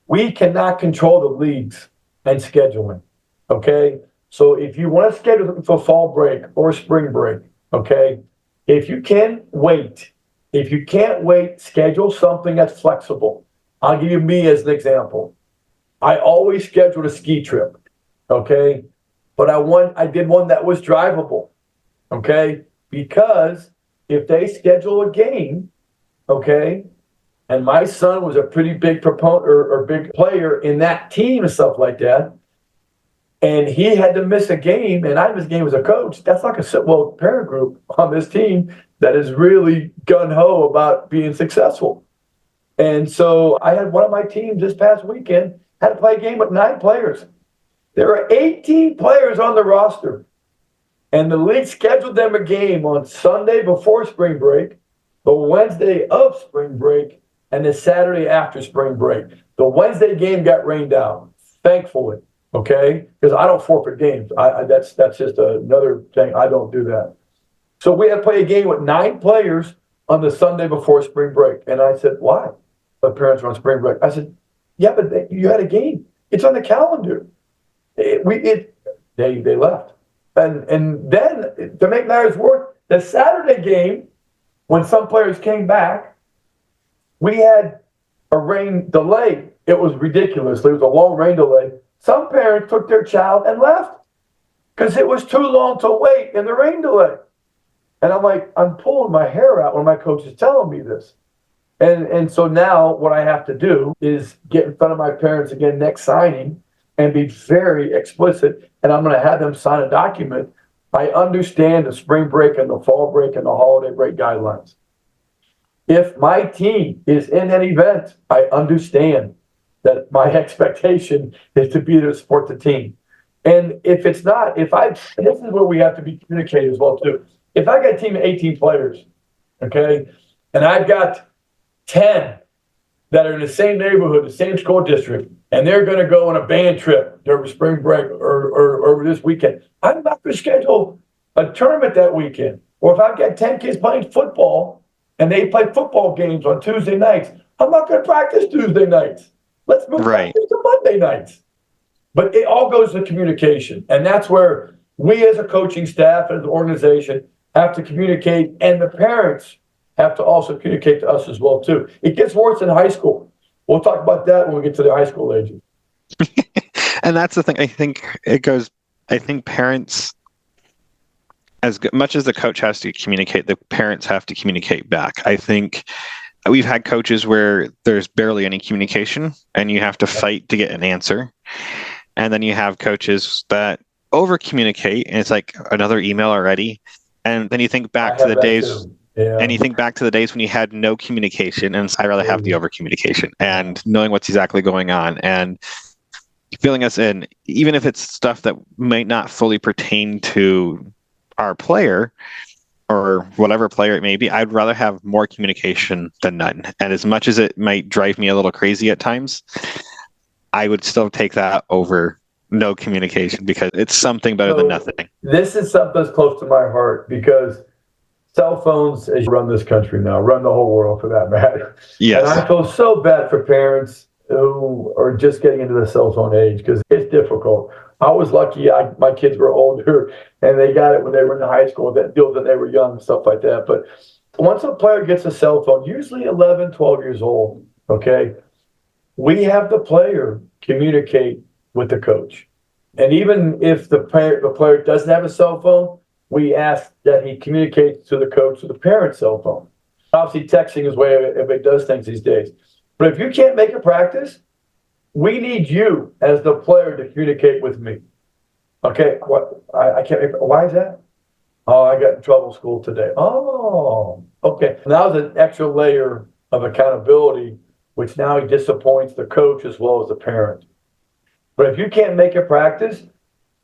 We cannot control the leagues and scheduling. Okay, so if you want to schedule them for fall break or spring break, okay, If you can't wait, schedule something that's flexible. I'll give you me as an example. I always scheduled a ski trip, okay? But I did one that was drivable, okay? Because if they schedule a game, okay, and my son was a pretty big proponent or big player in that team and stuff like that, and he had to miss a game, and I missed a game as a coach, that's like a parent group on this team that is really gung-ho about being successful. And so I had one of my teams this past weekend had to play a game with 9 players. There are 18 players on the roster, and the league scheduled them a game on Sunday before spring break, the Wednesday of spring break, and the Saturday after spring break. The Wednesday game got rained out, thankfully, okay? Because I don't forfeit games. That's just another thing. I don't do that. So we had to play a game with 9 players on the Sunday before spring break. And I said, why? The parents were on spring break. I said, yeah, but you had a game. It's on the calendar. They left. And then, to make matters worse, the Saturday game, when some players came back, we had a rain delay. It was ridiculous. It was a long rain delay. Some parents took their child and left because it was too long to wait in the rain delay. And I'm like, I'm pulling my hair out when my coach is telling me this. And so now what I have to do is get in front of my parents again next signing and be very explicit. And I'm going to have them sign a document. I understand the spring break and the fall break and the holiday break guidelines. If my team is in an event, I understand that my expectation is to be there to support the team. And if it's not, this is where we have to be communicated as well too. If I got a team of 18 players, okay, and I've got 10 that are in the same neighborhood, the same school district, and they're going to go on a band trip during spring break or over this weekend, I'm not going to schedule a tournament that weekend. Or if I've got 10 kids playing football and they play football games on Tuesday nights, I'm not going to practice Tuesday nights. Let's move practice to Monday nights. But it all goes to communication. And that's where we as a coaching staff and as an organization have to communicate, and the parents have to also communicate to us as well too. It gets worse in high school. We'll talk about that when we get to the high school ages. And that's the thing. I think parents, as much as the coach has to communicate, the parents have to communicate back. I think we've had coaches where there's barely any communication and you have to fight to get an answer. And then you have coaches that over communicate and it's like another email already. And then you think back to the days and you think back to the days when you had no communication, and I'd rather have the over communication and knowing what's exactly going on and filling us in, even if it's stuff that might not fully pertain to our player or whatever player it may be. I'd rather have more communication than none. And as much as it might drive me a little crazy at times, I would still take that over no communication because it's something better than nothing. This is something that's close to my heart because cell phones, as you run this country now, run the whole world for that matter. Yes. And I feel so bad for parents who are just getting into the cell phone age because it's difficult. I was lucky. My kids were older and they got it when they were in high school, that deal that they were young and stuff like that. But once a player gets a cell phone, usually 11, 12 years old, okay, we have the player communicate with the coach. And even if the player doesn't have a cell phone, we ask that he communicates to the coach with the parent's cell phone. Obviously, texting is the way everybody does things these days. But if you can't make a practice, we need you as the player to communicate with me. Okay, I can't make. Why is that? Oh, I got in trouble in school today. Oh, okay. Now there's an extra layer of accountability, which now he disappoints the coach as well as the parent. But if you can't make a practice,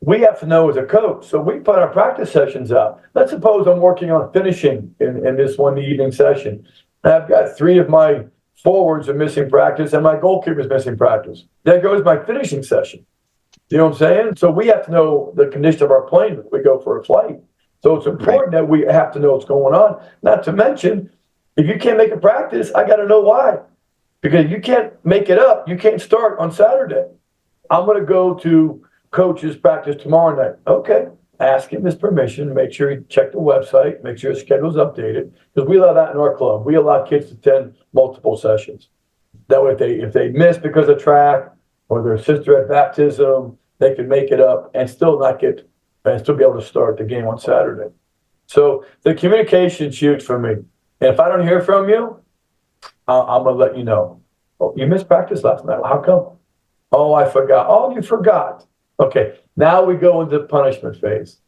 we have to know as a coach. So we put our practice sessions out. Let's suppose I'm working on finishing in this one evening session. And I've got 3 of my forwards are missing practice and my goalkeeper is missing practice. There goes my finishing session. You know what I'm saying? So we have to know the condition of our plane if we go for a flight. So it's important that we have to know what's going on. Not to mention, if you can't make a practice, I got to know why. Because if you can't make it up, you can't start on Saturday. I'm going to go to coach's practice tomorrow night. Okay. ask him his permission, make sure he check the website, make sure his schedule's updated, because we allow that in our club. We allow kids to attend multiple sessions. That way, if they miss because of track or their sister had baptism, they can make it up and still be able to start the game on Saturday. So the communication's huge for me. And if I don't hear from you, I'm gonna let you know. Oh, you missed practice last night. How come? Oh, I forgot. Oh, you forgot. Okay, now we go into the punishment phase.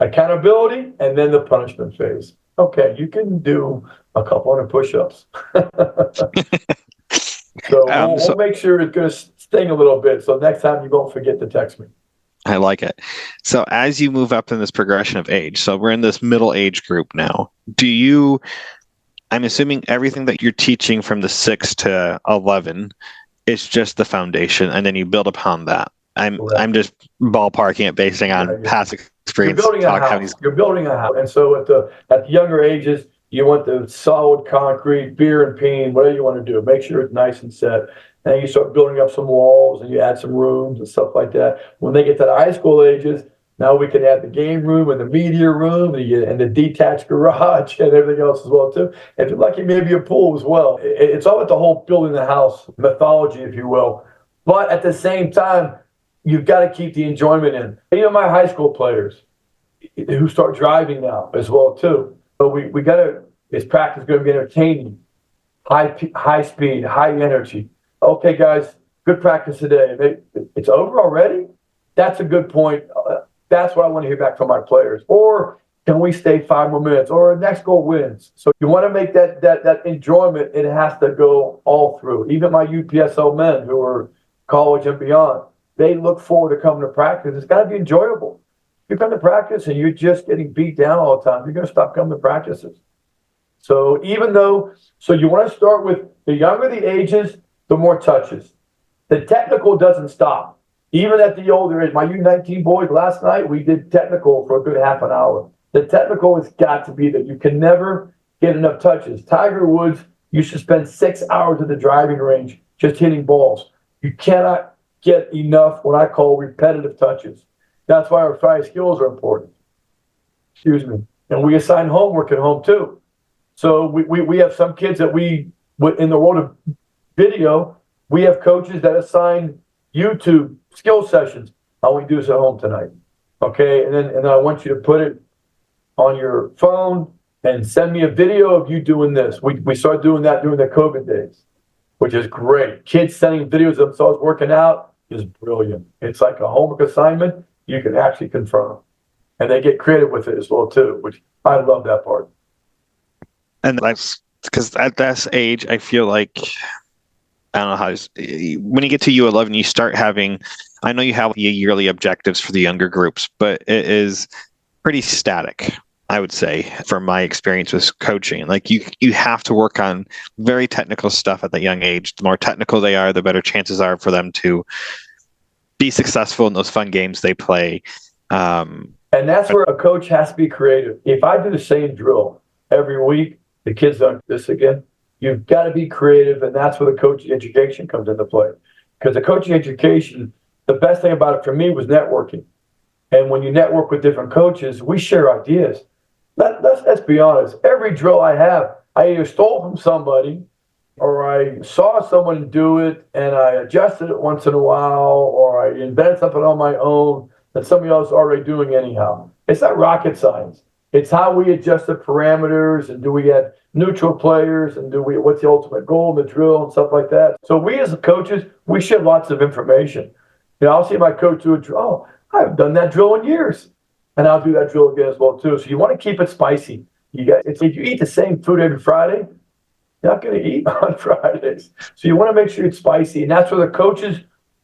Accountability and then the punishment phase. Okay, you can do a couple hundred push-ups. So we'll make sure it's going to sting a little bit. So next time you won't forget to text me. I like it. So as you move up in this progression of age, so we're in this middle age group now. I'm assuming everything that you're teaching from the 6 to 11 is just the foundation, and then you build upon that. I'm just ballparking it basing on past experience. You're building a house. And so at the younger ages, you want the solid concrete, beer and peen, whatever you want to do. Make sure it's nice and set. And you start building up some walls and you add some rooms and stuff like that. When they get to the high school ages, now we can add the game room and the media room and the detached garage and everything else as well too. If you're lucky, maybe a pool as well. It's all about the whole building the house mythology, if you will. But at the same time, you've got to keep the enjoyment in. Even my high school players who start driving now as well too. So we got to. Is practice going to be entertaining? High speed, high energy. Okay, guys, good practice today. It's over already. That's a good point. That's what I want to hear back from my players. Or can we stay 5 more minutes? Or next goal wins. So you want to make that enjoyment. It has to go all through. Even my UPSL men who are college and beyond, they look forward to coming to practice. It's got to be enjoyable. You come to practice and you're just getting beat down all the time, you're going to stop coming to practices. So you want to start with the younger the ages, the more touches. The technical doesn't stop. Even at the older age, my U19 boys, last night, we did technical for a good half an hour. The technical has got to be there. You can never get enough touches. Tiger Woods used to spend 6 hours at the driving range just hitting balls. You cannot get enough what I call repetitive touches. That's why our 5 skills are important. Excuse me. And we assign homework at home too. So we have some kids that in the world of video, we have coaches that assign YouTube skill sessions. How we do this at home tonight. Okay, and then I want you to put it on your phone and send me a video of you doing this. We started doing that during the COVID days, which is great. Kids sending videos of themselves working out is brilliant. It's like a homework assignment you can actually confirm. And they get creative with it as well too, which I love that part. And that's because at this age, I feel like, I don't know how, when you get to U11, you start having, I know you have the yearly objectives for the younger groups, but it is pretty static, I would say, from my experience with coaching. Like you have to work on very technical stuff at that young age. The more technical they are, the better chances are for them to be successful in those fun games they play. And that's where a coach has to be creative. If I do the same drill every week, the kids don't do this again. You've got to be creative, and that's where the coaching education comes into play. Because the coaching education, the best thing about it for me was networking. And when you network with different coaches, we share ideas. Let's be honest. Every drill I have, I either stole from somebody, or I saw someone do it, and I adjusted it once in a while, or I invented something on my own that somebody else is already doing anyhow. It's not rocket science. It's how we adjust the parameters, and do we have neutral players, and what's the ultimate goal in the drill and stuff like that. So we as coaches, we share lots of information. I'll see my coach do a drill. Oh, I've done that drill in years, and I'll do that drill again as well too. So you want to keep it spicy. If you eat the same food every Friday, you're not going to eat on Fridays. So you want to make sure it's spicy, and that's where the coaches.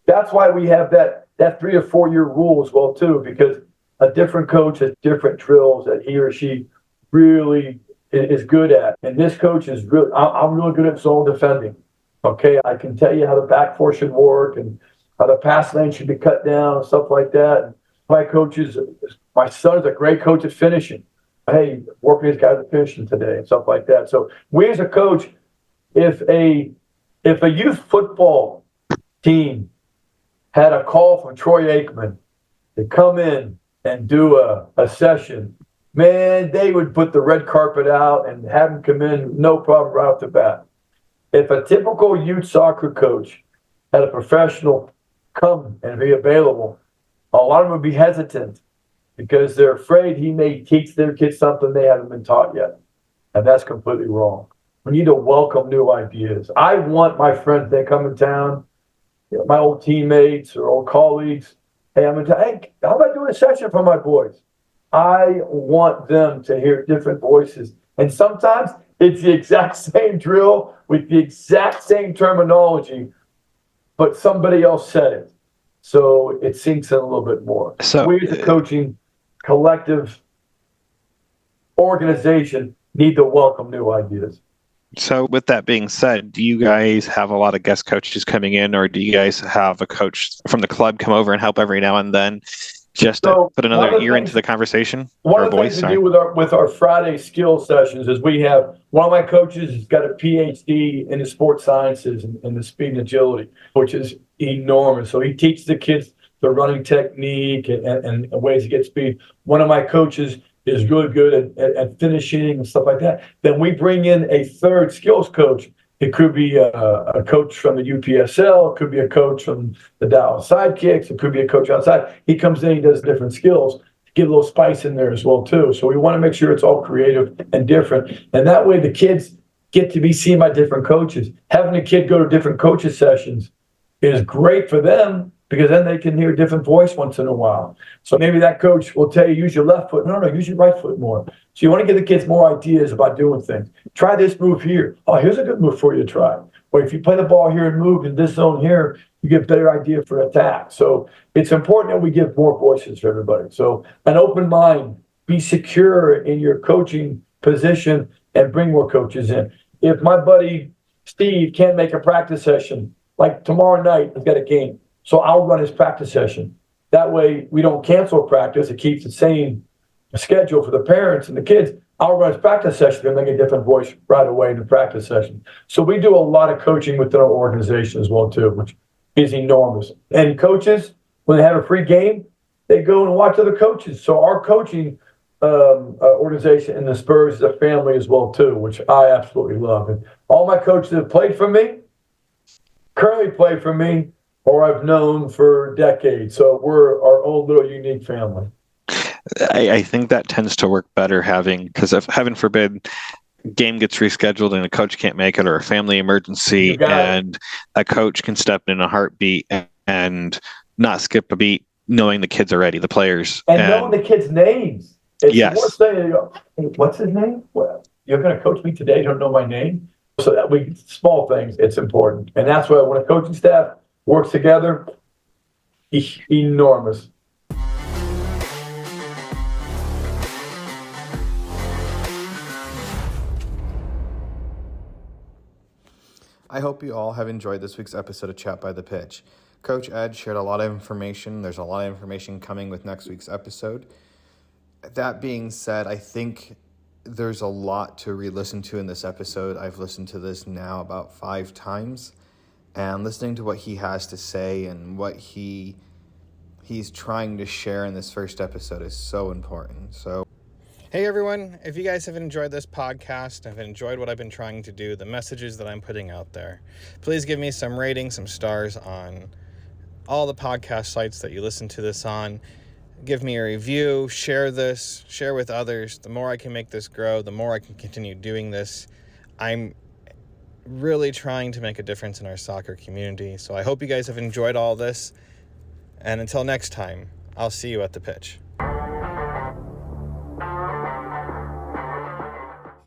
That's why we have that 3 or 4 year rule as well too, because a different coach has different drills that he or she really is good at. And this coach is really, I'm really good at zone defending. Okay, I can tell you how the back four should work and how the pass lane should be cut down and stuff like that. My son is a great coach at finishing. Hey, work with these guys at finishing today and stuff like that. So we as a coach, if a youth football team had a call from Troy Aikman to come in and do a session, man, they would put the red carpet out and have them come in, no problem right off the bat. If a typical youth soccer coach had a professional come and be available, a lot of them would be hesitant because they're afraid he may teach their kids something they haven't been taught yet. And that's completely wrong. We need to welcome new ideas. I want my friends, they come in town, my old teammates or old colleagues, hey, I'm in town. Hey, how about doing a session for my boys? I want them to hear different voices. And sometimes it's the exact same drill with the exact same terminology, but somebody else said it. So it sinks in a little bit more. So we as a coaching collective organization need to welcome new ideas. So with that being said, do you guys have a lot of guest coaches coming in, or do you guys have a coach from the club come over and help every now and then just to put another ear into the conversation? One of the things we do with our Friday skill sessions is we have one of my coaches has got a PhD in the sports sciences and the speed and agility, which is enormous. So he teaches the kids the running technique and ways to get speed. One of my coaches is really good at finishing and stuff like that. Then we bring in a third skills coach. It could be a coach from the UPSL. It could be a coach from the Dallas Sidekicks. It could be a coach outside. He comes in, he does different skills to get a little spice in there as well, too. So we want to make sure it's all creative and different. And that way the kids get to be seen by different coaches. Having a kid go to different coaches sessions is great for them because then they can hear a different voice once in a while. So maybe that coach will tell you, use your left foot. No, use your right foot more. So you want to give the kids more ideas about doing things. Try this move here. Oh, here's a good move for you to try. Or if you play the ball here and move in this zone here, you get a better idea for attack. So it's important that we give more voices for everybody. So an open mind, be secure in your coaching position and bring more coaches in. If my buddy Steve can't make a practice session, like tomorrow night, he's got a game. So I'll run his practice session. That way we don't cancel practice. It keeps the same schedule for the parents and the kids. I'll run his practice session and make a different voice right away in the practice session. So we do a lot of coaching within our organization as well too, which is enormous. And coaches, when they have a free game, they go and watch other coaches. So our coaching organization in the Spurs is a family as well too, which I absolutely love. And all my coaches have played for me, currently play for me, or I've known for decades. So we're our own little unique family. I think that tends to work better because if heaven forbid game gets rescheduled and a coach can't make it, or a family emergency, and a coach can step in a heartbeat and not skip a beat, knowing the kids are ready, the players. And knowing the kids' names. It's yes. more saying, hey, what's his name? Well, you're going to coach me today, you don't know my name? So that small things, it's important. And that's why when a coaching staff works together, enormous. I hope you all have enjoyed this week's episode of Chat by the Pitch. Coach Ed shared a lot of information. There's a lot of information coming with next week's episode. That being said, I think there's a lot to re-listen to in this episode. I've listened to this now about 5 times. And listening to what he has to say and what he's trying to share in this first episode is so important. So, hey everyone, if you guys have enjoyed this podcast, have enjoyed what I've been trying to do, the messages that I'm putting out there, please give me some ratings, some stars on all the podcast sites that you listen to this on. Give me a review, share this, share with others. The more I can make this grow, the more I can continue doing this. I'm really trying to make a difference in our soccer community. So I hope you guys have enjoyed all this. And until next time, I'll see you at the pitch.